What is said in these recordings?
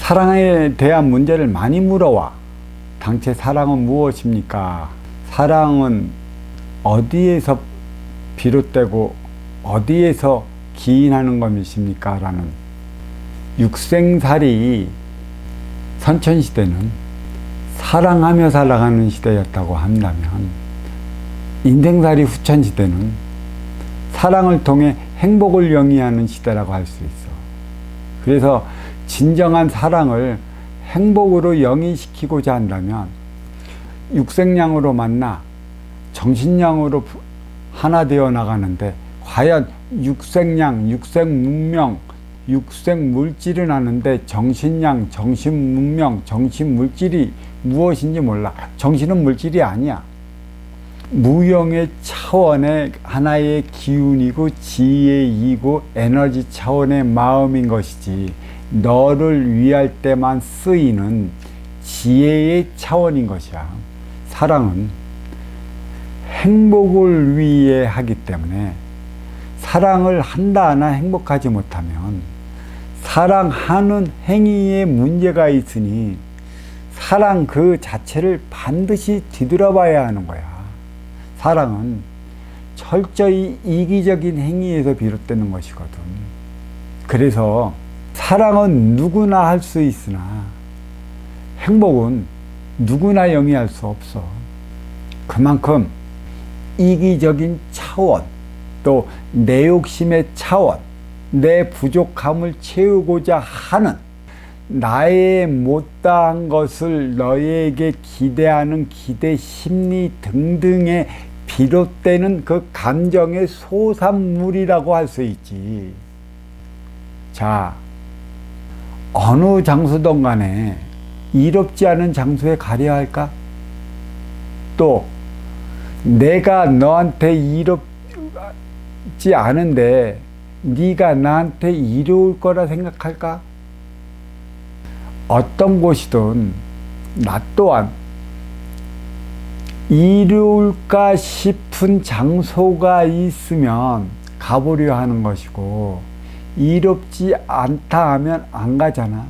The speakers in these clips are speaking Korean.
사랑에 대한 문제를 많이 물어와. 당최 사랑은 무엇입니까? 사랑은 어디에서 비롯되고 어디에서 기인하는 것입니까? 라는 육생살이 선천시대는 사랑하며 살아가는 시대였다고 한다면, 인생살이 후천시대는 사랑을 통해 행복을 영위하는 시대라고 할 수 있어. 그래서 진정한 사랑을 행복으로 영위시키고자 한다면 육생량으로 만나 정신량으로 하나 되어 나가는데, 과연 육생량, 육생문명, 육생물질은 아는데 정신량, 정신문명, 정신물질이 무엇인지 몰라. 정신은 물질이 아니야. 무형의 차원의 하나의 기운이고 지혜이고 에너지 차원의 마음인 것이지, 너를 위할 때만 쓰이는 지혜의 차원인 것이야. 사랑은 행복을 위해 하기 때문에, 사랑을 한다 하나 행복하지 못하면 사랑하는 행위에 문제가 있으니 사랑 그 자체를 반드시 뒤돌아봐야 하는 거야. 사랑은 철저히 이기적인 행위에서 비롯되는 것이거든. 그래서 사랑은 누구나 할 수 있으나 행복은 누구나 영위할 수 없어. 그만큼 이기적인 차원, 또 내 욕심의 차원, 내 부족함을 채우고자 하는, 나의 못다한 것을 너에게 기대하는 기대 심리 등등에 비롯되는 그 감정의 소산물이라고 할 수 있지. 자, 어느 장소든 간에 이롭지 않은 장소에 가려야 할까? 또 내가 너한테 이롭지 않은데 네가 나한테 이로울 거라 생각할까? 어떤 곳이든 나 또한 이로울까 싶은 장소가 있으면 가보려 하는 것이고, 이롭지 않다 하면 안 가잖아.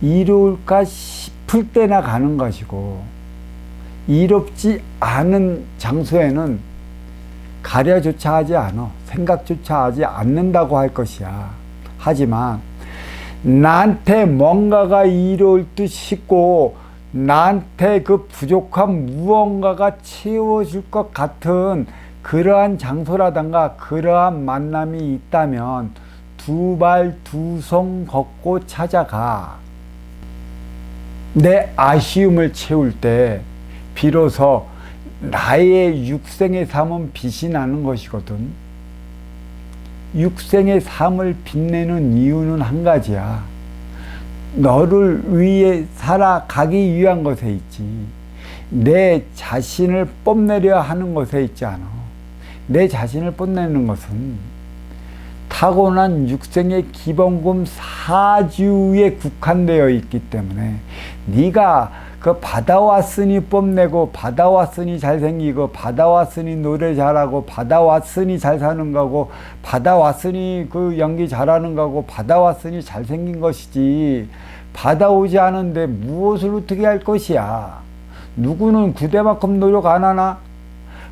이로울까 싶을 때나 가는 것이고, 이롭지 않은 장소에는 가려조차 하지 않아. 생각조차 하지 않는다고 할 것이야. 하지만 나한테 뭔가가 이로울 듯 싶고, 나한테 그 부족한 무언가가 채워질 것 같은 그러한 장소라든가 그러한 만남이 있다면 두 발 두 손 걷고 찾아가. 내 아쉬움을 채울 때 비로소 나의 육생의 삶은 빛이 나는 것이거든. 육생의 삶을 빛내는 이유는 한 가지야. 너를 위해 살아가기 위한 것에 있지, 내 자신을 뽐내려 하는 것에 있지 않아. 내 자신을 뽐내는 것은 타고난 육생의 기본금 사주에 국한되어 있기 때문에, 네가 그 받아왔으니 뽐내고, 받아왔으니 잘생기고, 받아왔으니 노래 잘하고, 받아왔으니 잘 사는 거고, 받아왔으니 그 연기 잘하는 거고, 받아왔으니 잘생긴 것이지, 받아오지 않은데 무엇을 어떻게 할 것이야. 누구는 그대만큼 노력 안 하나?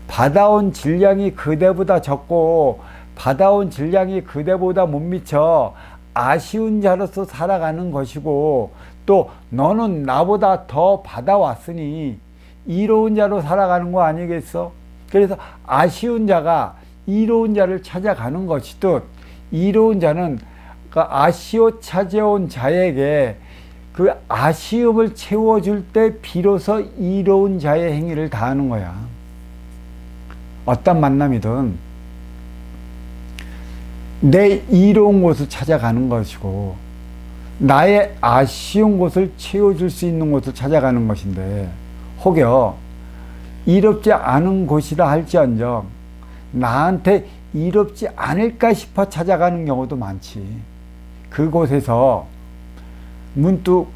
받아온 질량이 그대보다 적고, 받아온 질량이 그대보다 못 미쳐 아쉬운 자로서 살아가는 것이고, 또 너는 나보다 더 받아왔으니 이로운 자로 살아가는 거 아니겠어? 그래서 아쉬운 자가 이로운 자를 찾아가는 것이듯, 이로운 자는 그 아쉬워 찾아온 자에게 그 아쉬움을 채워줄 때 비로소 이로운 자의 행위를 다하는 거야. 어떤 만남이든 내 이로운 곳을 찾아가는 것이고, 나의 아쉬운 곳을 채워줄 수 있는 곳을 찾아가는 것인데, 혹여 이롭지 않은 곳이라 할지언정 나한테 이롭지 않을까 싶어 찾아가는 경우도 많지. 그곳에서 문득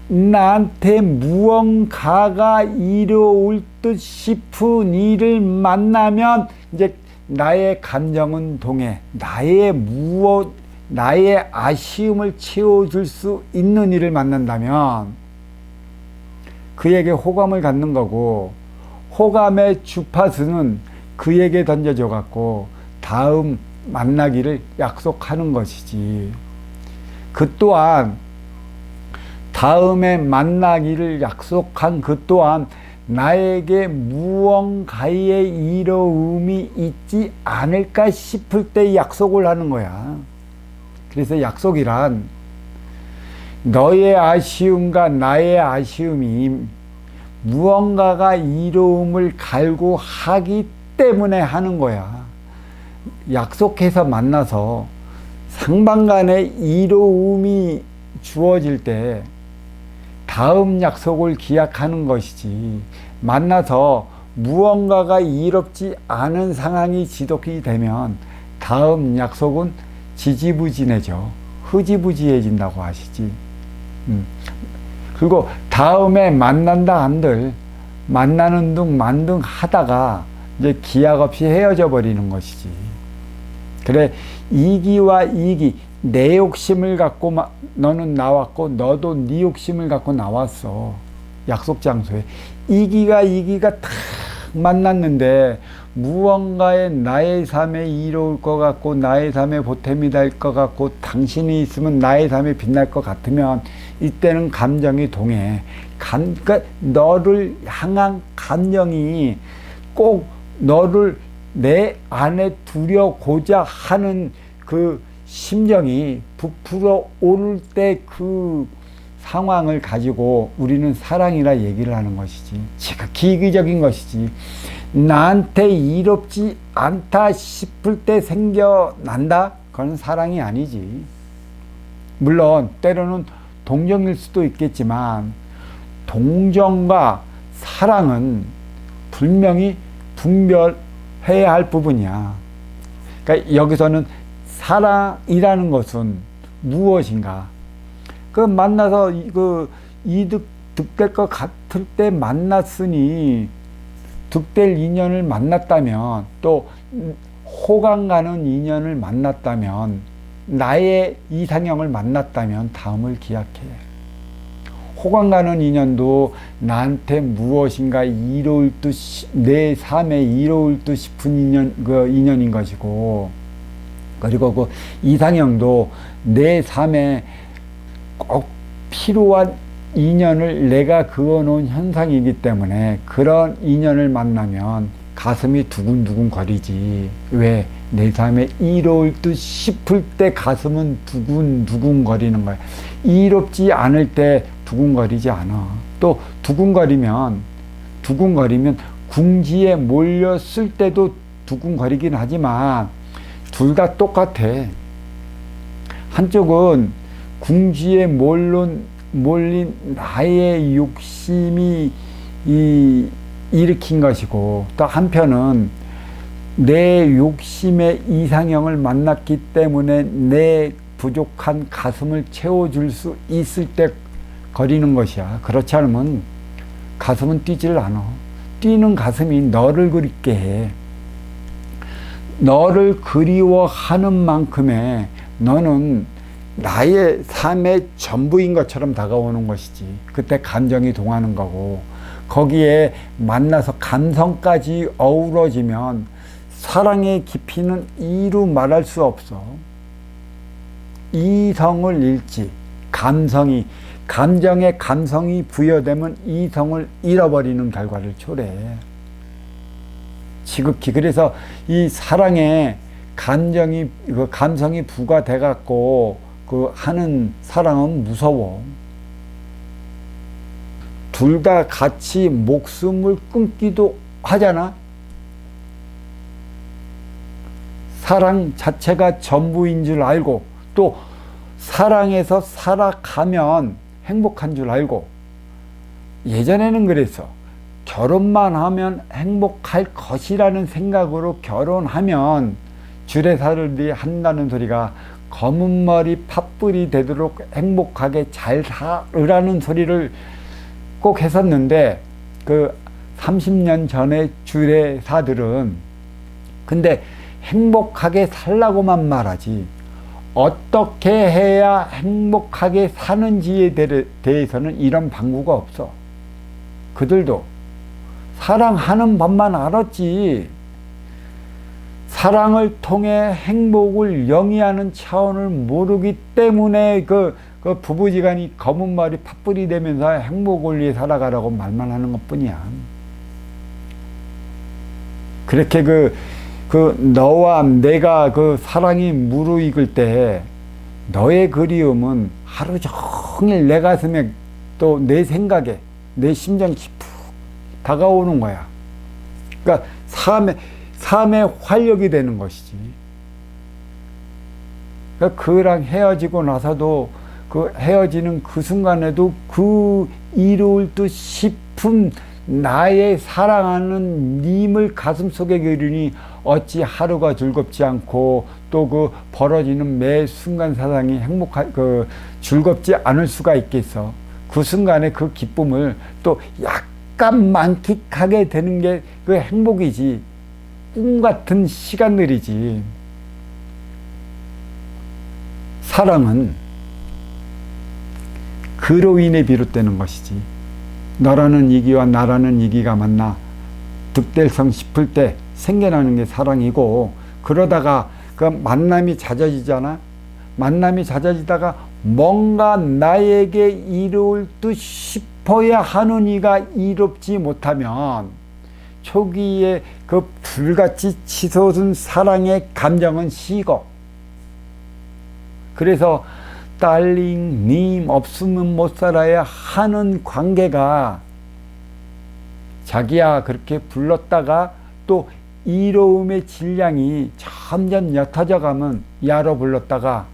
나한테 무언가가 이로울 듯 싶은 일을 만나면 이제 나의 감정은 동해, 나의 나의 아쉬움을 채워줄 수 있는 이를 만난다면 그에게 호감을 갖는 거고, 호감의 주파수는 그에게 던져져 갖고 다음 만나기를 약속하는 것이지. 그 또한 다음에 만나기를 약속한 그 또한 나에게 무언가의 이로움이 있지 않을까 싶을 때 약속을 하는 거야. 그래서 약속이란 너의 아쉬움과 나의 아쉬움이 무언가가 이로움을 갈구하기 때문에 하는 거야. 약속해서 만나서 상반간의 이로움이 주어질 때 다음 약속을 기약하는 것이지, 만나서 무언가가 이롭지 않은 상황이 지속이 되면 다음 약속은 지지부진해져. 흐지부지해진다고 하시지. 그리고 다음에 만난다 한들 만나는 둥 만둥 하다가 이제 기약 없이 헤어져 버리는 것이지. 그래, 이기와 이기, 내 욕심을 갖고 너는 나왔고 너도 네 욕심을 갖고 나왔어. 약속 장소에 이기가 딱 만났는데 무언가에 나의 삶에 이로울 것 같고 나의 삶에 보탬이 될 것 같고 당신이 있으면 나의 삶에 빛날 것 같으면 이때는 감정이 동해. 그러니까 너를 향한 감정이 꼭 너를 내 안에 두려고자 하는 그 심정이 부풀어 오를 때 그 상황을 가지고 우리는 사랑이라 얘기를 하는 것이지. 지극히 이기적인 것이지. 나한테 이롭지 않다 싶을 때 생겨난다? 그건 사랑이 아니지. 물론 때로는 동정일 수도 있겠지만 동정과 사랑은 분명히 분별해야 할 부분이야. 그러니까 여기서는 사랑이라는 것은 무엇인가? 그 만나서 그 이득 득될 것 같을 때 만났으니, 득될 인연을 만났다면, 또 호감 가는 인연을 만났다면, 나의 이상형을 만났다면 다음을 기약해. 호감 가는 인연도 나한테 무엇인가 이로울 듯, 내 삶에 이로울 듯 싶은 인연인 것이고, 그리고 그 이상형도 내 삶에 꼭 필요한 인연을 내가 그어놓은 현상이기 때문에 그런 인연을 만나면 가슴이 두근두근 거리지. 왜? 내 삶에 이로울 듯 싶을 때 가슴은 두근두근 거리는 거야. 이롭지 않을 때 두근거리지 않아. 또 두근거리면 궁지에 몰렸을 때도 두근거리긴 하지만 둘 다 똑같아. 한쪽은 궁지에 몰린 나의 욕심이 일으킨 것이고, 또 한편은 내 욕심의 이상형을 만났기 때문에 내 부족한 가슴을 채워줄 수 있을 때 거리는 것이야. 그렇지 않으면 가슴은 뛰질 않아. 뛰는 가슴이 너를 그립게 해. 너를 그리워하는 만큼의 너는 나의 삶의 전부인 것처럼 다가오는 것이지. 그때 감정이 동하는 거고, 거기에 만나서 감성까지 어우러지면 사랑의 깊이는 이루 말할 수 없어. 이성을 잃지. 감정에 감성이 부여되면 이성을 잃어버리는 결과를 초래해. 지극히. 그래서 이 사랑에 감성이 부과돼 갖고 하는 사랑은 무서워. 둘 다 같이 목숨을 끊기도 하잖아. 사랑 자체가 전부인 줄 알고, 또 사랑에서 살아가면 행복한 줄 알고. 예전에는 그랬어. 결혼만 하면 행복할 것이라는 생각으로 결혼하면 주례사들이 한다는 소리가 검은 머리 팥불이 되도록 행복하게 잘 살으라는 소리를 꼭 했었는데, 그 30년 전의 주례사들은 근데 행복하게 살라고만 말하지 어떻게 해야 행복하게 사는지에 대해서는 이런 방구가 없어. 그들도 사랑하는 법만 알았지, 사랑을 통해 행복을 영위하는 차원을 모르기 때문에 그 부부지간이 검은 머리 팥불이 되면서 행복을 위해 살아가라고 말만 하는 것 뿐이야. 그렇게 너와 내가 사랑이 무르익을 때 너의 그리움은 하루 종일 내 가슴에 또 내 생각에 내 심장 깊이 다가오는 거야. 그러니까 삶의 활력이 되는 것이지. 그러니까 그랑 헤어지고 나서도 헤어지는 그 순간에도 이로울 듯 싶은 나의 사랑하는 님을 가슴속에 그리니 어찌 하루가 즐겁지 않고 또 벌어지는 매 순간 사랑이 즐겁지 않을 수가 있겠어. 그 순간에 그 기쁨을 또 약간 만끽하게 되는 게 행복이지. 꿈 같은 시간들이지. 사랑은 그로 인해 비롯되는 것이지. 너라는 이기와 나라는 이기가 만나 득달성 싶을 때 생겨나는 게 사랑이고, 그러다가 그 만남이 잦아지잖아. 만남이 낮아지다가 뭔가 나에게 이로울 듯 싶어야 하는 이가 이롭지 못하면 초기에 그 불같이 치솟은 사랑의 감정은 식어. 그래서 딸링 님 없으면 못 살아야 하는 관계가, 자기야 그렇게 불렀다가 또 이로움의 질량이 점점 옅어져 가면 야로 불렀다가,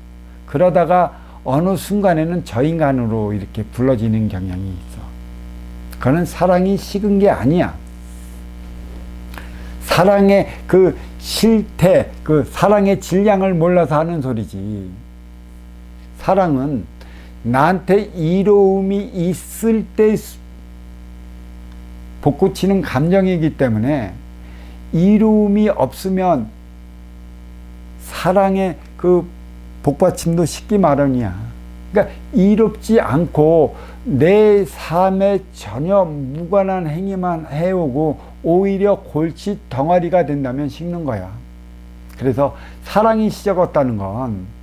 그러다가 어느 순간에는 저 인간으로 이렇게 불러지는 경향이 있어. 그건 사랑이 식은 게 아니야. 사랑의 그 실태, 그 사랑의 질량을 몰라서 하는 소리지. 사랑은 나한테 이로움이 있을 때 솟구치는 감정이기 때문에, 이로움이 없으면 사랑의 그 복받침도 식기 마련이야. 그러니까 이롭지 않고 내 삶에 전혀 무관한 행위만 해오고 오히려 골치 덩어리가 된다면 식는 거야. 그래서 사랑이 식었다는 건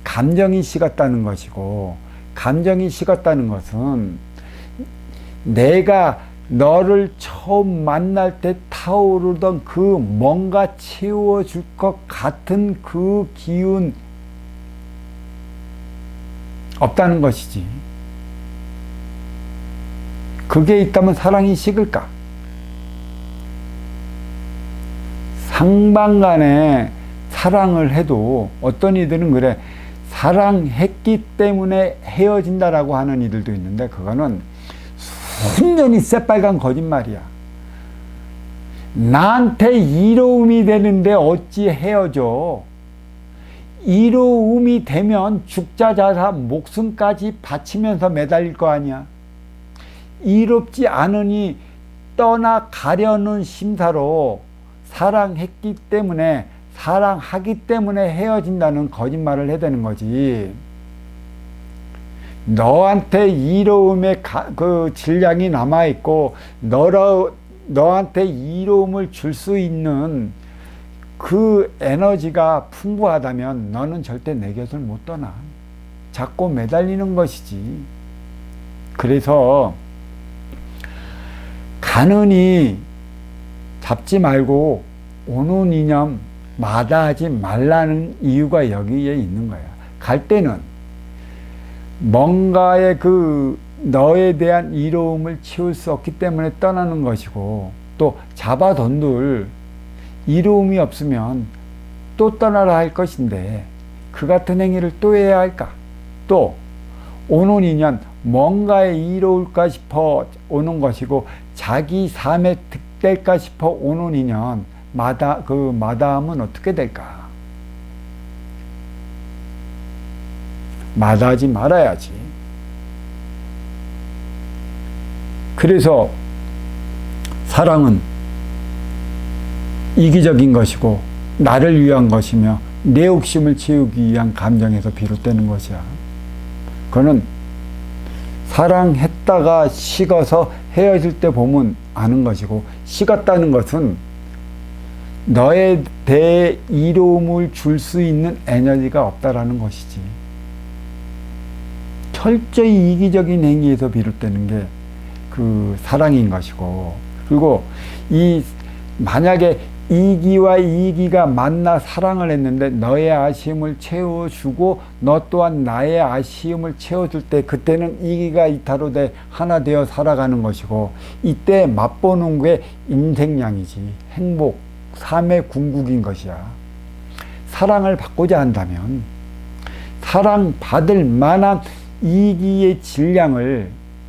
감정이 식었다는 것이고, 감정이 식었다는 것은 내가 너를 처음 만날 때 타오르던 그 뭔가 채워줄 것 같은 그 기운 없다는 것이지. 그게 있다면 사랑이 식을까? 상반간에 사랑을 해도 어떤 이들은 그래, 사랑했기 때문에 헤어진다라고 하는 이들도 있는데, 그거는 순전히 새빨간 거짓말이야. 나한테 이로움이 되는데 어찌 헤어져? 이로움이 되면 죽자자사 목숨까지 바치면서 매달릴 거 아니야. 이롭지 않으니 떠나가려는 심사로 사랑했기 때문에, 사랑하기 때문에 헤어진다는 거짓말을 해대는 거지. 너한테 이로움의 그 질량이 남아있고 너한테 이로움을 줄 수 있는 그 에너지가 풍부하다면 너는 절대 내 곁을 못 떠나. 자꾸 매달리는 것이지. 그래서 가느니 잡지 말고 오는 이념 마다하지 말라는 이유가 여기에 있는 거야. 갈 때는 뭔가의 너에 대한 이로움을 채울 수 없기 때문에 떠나는 것이고, 또 잡아둔들 이로움이 없으면 또 떠나라 할 것인데 그 같은 행위를 또 해야 할까? 또 오는 인연 뭔가에 이로울까 싶어 오는 것이고, 자기 삶에 득될까 싶어 오는 인연 마다함은 어떻게 될까? 마다하지 말아야지. 그래서 사랑은 이기적인 것이고 나를 위한 것이며 내 욕심을 채우기 위한 감정에서 비롯되는 것이야. 그거는 사랑했다가 식어서 헤어질 때 보면 아는 것이고, 식었다는 것은 너에 대해 이로움을 줄 수 있는 에너지가 없다라는 것이지. 철저히 이기적인 행위에서 비롯되는 게 그 사랑인 것이고, 그리고 만약에 이기와 이기가 만나 사랑을 했는데 너의 아쉬움을 채워주고 너 또한 나의 아쉬움을 채워줄 때, 그때는 이기가 이타로 돼 하나 되어 살아가는 것이고, 이때 맛보는 게 인생양이지. 행복, 삶의 궁극인 것이야. 사랑을 받고자 한다면 사랑받을 만한 이기의 질량을,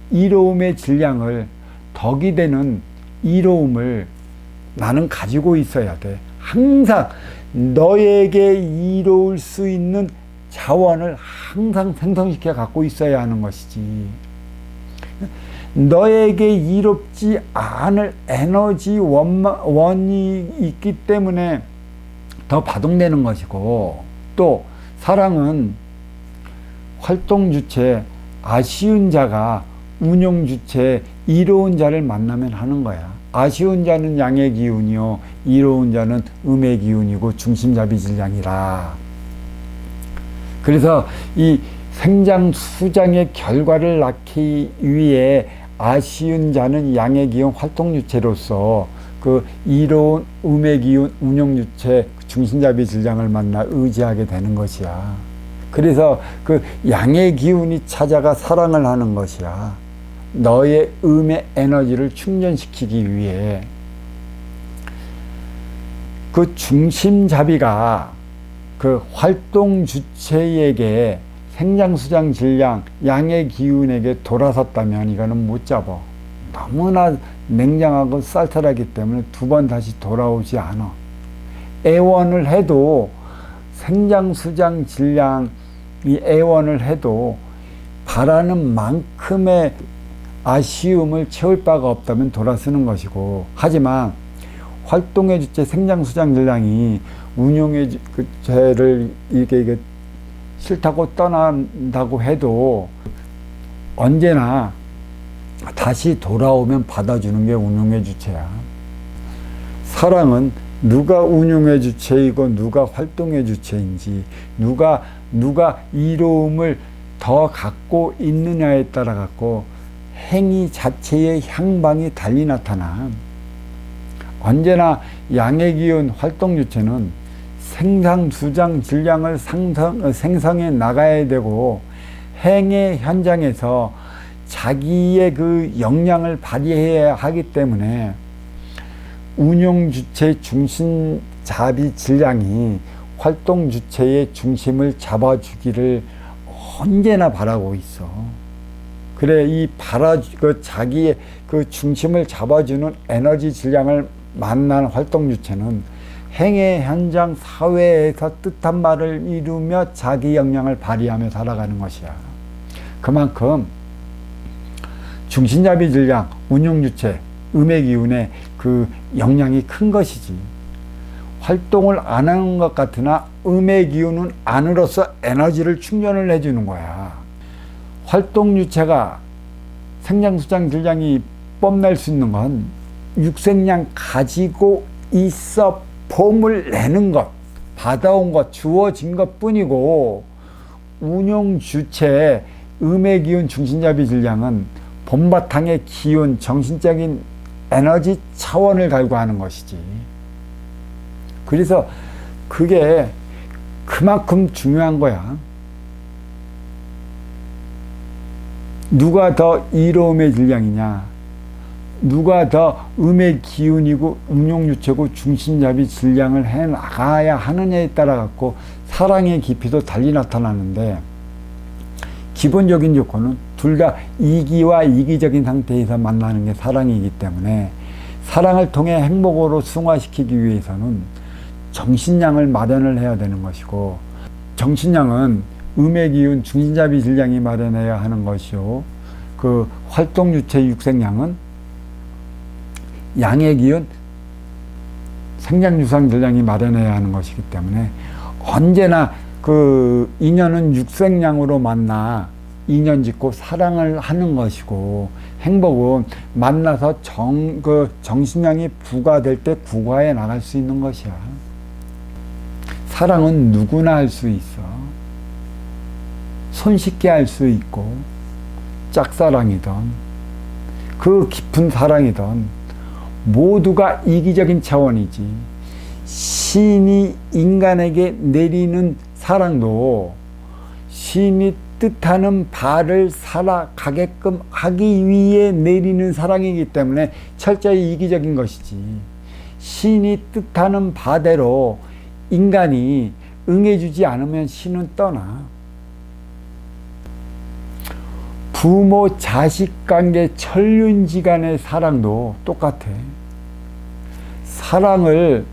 이로움의 질량을, 덕이 되는 이로움을 나는 가지고 있어야 돼. 항상 너에게 이로울 수 있는 자원을 항상 생성시켜 갖고 있어야 하는 것이지. 너에게 이롭지 않을 에너지 원이 있기 때문에 더 바동되는 것이고, 또 사랑은 활동주체, 아쉬운 자가 운용주체, 이로운 자를 만나면 하는 거야. 아쉬운 자는 양의 기운이요, 이로운 자는 음의 기운이고 중심잡이 질량이라. 그래서 이 생장수장의 결과를 낳기 위해 아쉬운 자는 양의 기운 활동주체로서 그 이로운 음의 기운 운용주체 중심잡이 질량을 만나 의지하게 되는 것이야. 그래서 그 양의 기운이 찾아가 사랑을 하는 것이야. 너의 음의 에너지를 충전시키기 위해. 그 중심잡이가 그 활동주체에게 생장수장 질량, 양의 기운에게 돌아섰다면 이거는 못 잡아. 너무나 냉정하고 쌀쌀하기 때문에 두 번 다시 돌아오지 않아. 애원을 해도 생장수장 질량이 애원을 해도 바라는 만큼의 아쉬움을 채울 바가 없다면 돌아서는 것이고, 하지만 활동의 주체 생장수장 질량이 운용의 주체를 이게 싫다고 떠난다고 해도 언제나 다시 돌아오면 받아주는 게 운용의 주체야. 사랑은 누가 운용의 주체이고 누가 활동의 주체인지, 누가 이로움을 더 갖고 있느냐에 따라 갖고 행위 자체의 향방이 달리 나타나. 언제나 양의 기운 활동 주체는 생상수장 질량을 생성해 나가야 되고, 행의 현장에서 자기의 그 역량을 발휘해야 하기 때문에 운용 주체 중심잡이 질량이 활동 주체의 중심을 잡아주기를 언제나 바라고 있어. 그래, 자기의 그 중심을 잡아주는 에너지 질량을 만난 활동 주체는 행의 현장 사회에서 뜻한 바를 이루며 자기 역량을 발휘하며 살아가는 것이야. 그만큼 중심잡이 질량, 운용 주체, 음의 기운의 그 역량이 큰 것이지. 활동을 안 하는 것 같으나 음의 기운은 안으로서 에너지를 충전을 해주는 거야. 활동 주체가 생장수장 질량이 뽐낼 수 있는 건 육생량 가지고 있어 폼을 내는 것, 받아온 것, 주어진 것 뿐이고, 운용 주체 음의 기운 중심잡이 질량은 본바탕의 기운, 정신적인 에너지 차원을 갈구하는 것이지. 그래서 그게 그만큼 중요한 거야. 누가 더 이로움의 질량이냐, 누가 더 음의 기운이고 운용주체고 중심잡이 질량을 해 나가야 하느냐에 따라 갖고 사랑의 깊이도 달리 나타나는데, 기본적인 조건은 둘 다 이기와 이기적인 상태에서 만나는 게 사랑이기 때문에, 사랑을 통해 행복으로 승화시키기 위해서는 정신량을 마련을 해야 되는 것이고, 정신량은 음의 기운 중심잡이 질량이 마련해야 하는 것이요, 그 활동주체 육생량은 양의 기운 생장유상 질량이 마련해야 하는 것이기 때문에 언제나 그 인연은 육생량으로 만나 인연 짓고 사랑을 하는 것이고, 행복은 만나서 정신량이 부과될 때 구가해 나갈 수 있는 것이야. 사랑은 누구나 할 수 있어. 손쉽게 할 수 있고, 짝사랑이든 그 깊은 사랑이든 모두가 이기적인 차원이지. 신이 인간에게 내리는 사랑도 신이 뜻하는 바를 살아가게끔 하기 위해 내리는 사랑이기 때문에 철저히 이기적인 것이지. 신이 뜻하는 바대로 인간이 응해주지 않으면 신은 떠나. 부모 자식 관계 천륜지간의 사랑도 똑같아. 사랑을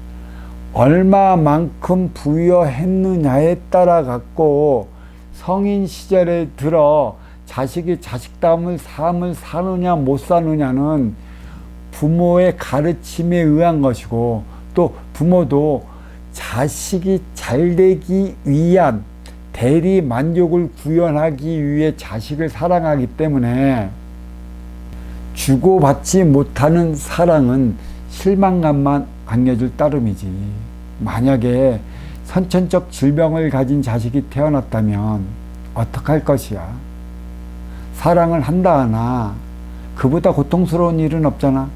얼마만큼 부여했느냐에 따라 갖고 성인 시절에 들어 자식이 자식다움을 삶을 사느냐 못 사느냐는 부모의 가르침에 의한 것이고, 또 부모도 자식이 잘되기 위한 대리 만족을 구현하기 위해 자식을 사랑하기 때문에 주고받지 못하는 사랑은 실망감만 안겨줄 따름이지. 만약에 선천적 질병을 가진 자식이 태어났다면 어떡할 것이야. 사랑을 한다 하나 그보다 고통스러운 일은 없잖아.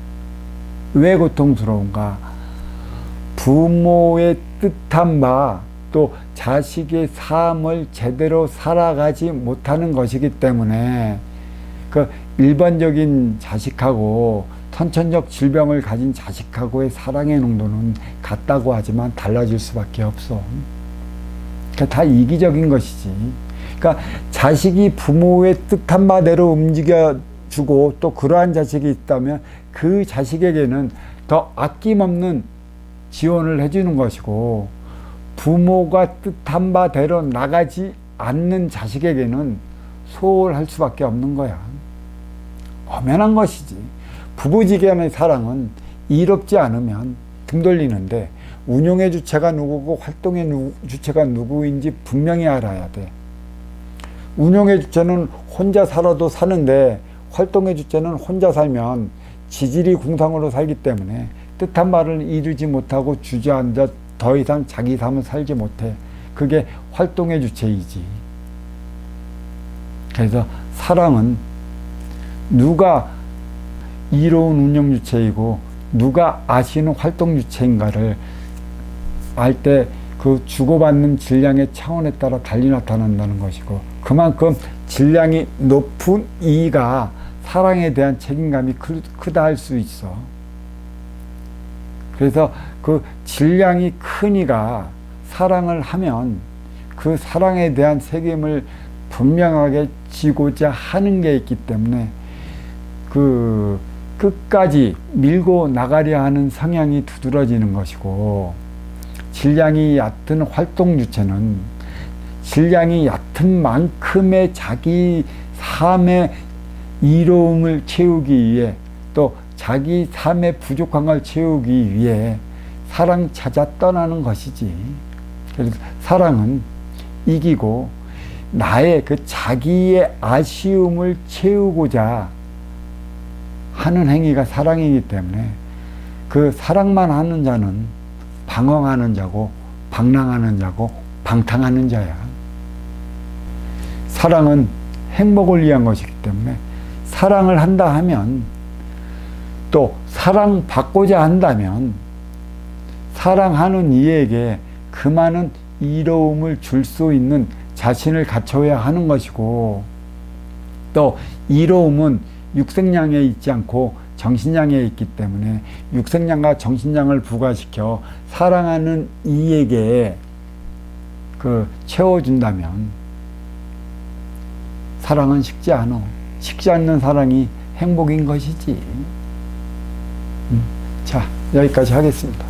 왜 고통스러운가? 부모의 뜻한 바, 또 자식의 삶을 제대로 살아가지 못하는 것이기 때문에 그 일반적인 자식하고 선천적 질병을 가진 자식하고의 사랑의 농도는 같다고 하지만 달라질 수밖에 없어. 그러니까 다 이기적인 것이지. 그러니까 자식이 부모의 뜻한 바대로 움직여주고 또 그러한 자식이 있다면 그 자식에게는 더 아낌없는 지원을 해주는 것이고, 부모가 뜻한 바대로 나가지 않는 자식에게는 소홀할 수밖에 없는 거야. 엄연한 것이지. 부부지간의 사랑은 이롭지 않으면 등 돌리는데, 운용의 주체가 누구고 활동의 주체가 누구인지 분명히 알아야 돼. 운용의 주체는 혼자 살아도 사는데, 활동의 주체는 혼자 살면 지질이 궁상으로 살기 때문에 뜻한 바를 이루지 못하고 주저앉아 더 이상 자기 삶을 살지 못해. 그게 활동의 주체이지. 그래서 사랑은 누가 이로운 운영 주체이고 누가 아시는 활동 주체인가를 알 때 그 주고받는 질량의 차원에 따라 달리 나타난다는 것이고, 그만큼 질량이 높은 이가 사랑에 대한 책임감이 크다 할 수 있어. 그래서 그 질량이 큰 이가 사랑을 하면 그 사랑에 대한 책임을 분명하게 지고자 하는 게 있기 때문에 그 끝까지 밀고 나가려 하는 성향이 두드러지는 것이고, 질량이 얕은 활동 주체는 질량이 얕은 만큼의 자기 삶의 이로움을 채우기 위해, 또 자기 삶의 부족한 걸 채우기 위해 사랑 찾아 떠나는 것이지. 그래서 사랑은 이기고 나의 그 자기의 아쉬움을 채우고자 하는 행위가 사랑이기 때문에 그 사랑만 하는 자는 방황하는 자고 방랑하는 자고 방탕하는 자야. 사랑은 행복을 위한 것이기 때문에 사랑을 한다 하면, 또 사랑받고자 한다면 사랑하는 이에게 그 많은 이로움을 줄 수 있는 자신을 갖춰야 하는 것이고, 또 이로움은 육생량에 있지 않고 정신량에 있기 때문에 육생량과 정신량을 부과시켜 사랑하는 이에게 채워준다면 사랑은 식지 않아. 식지 않는 사랑이 행복인 것이지. 자, 여기까지 하겠습니다.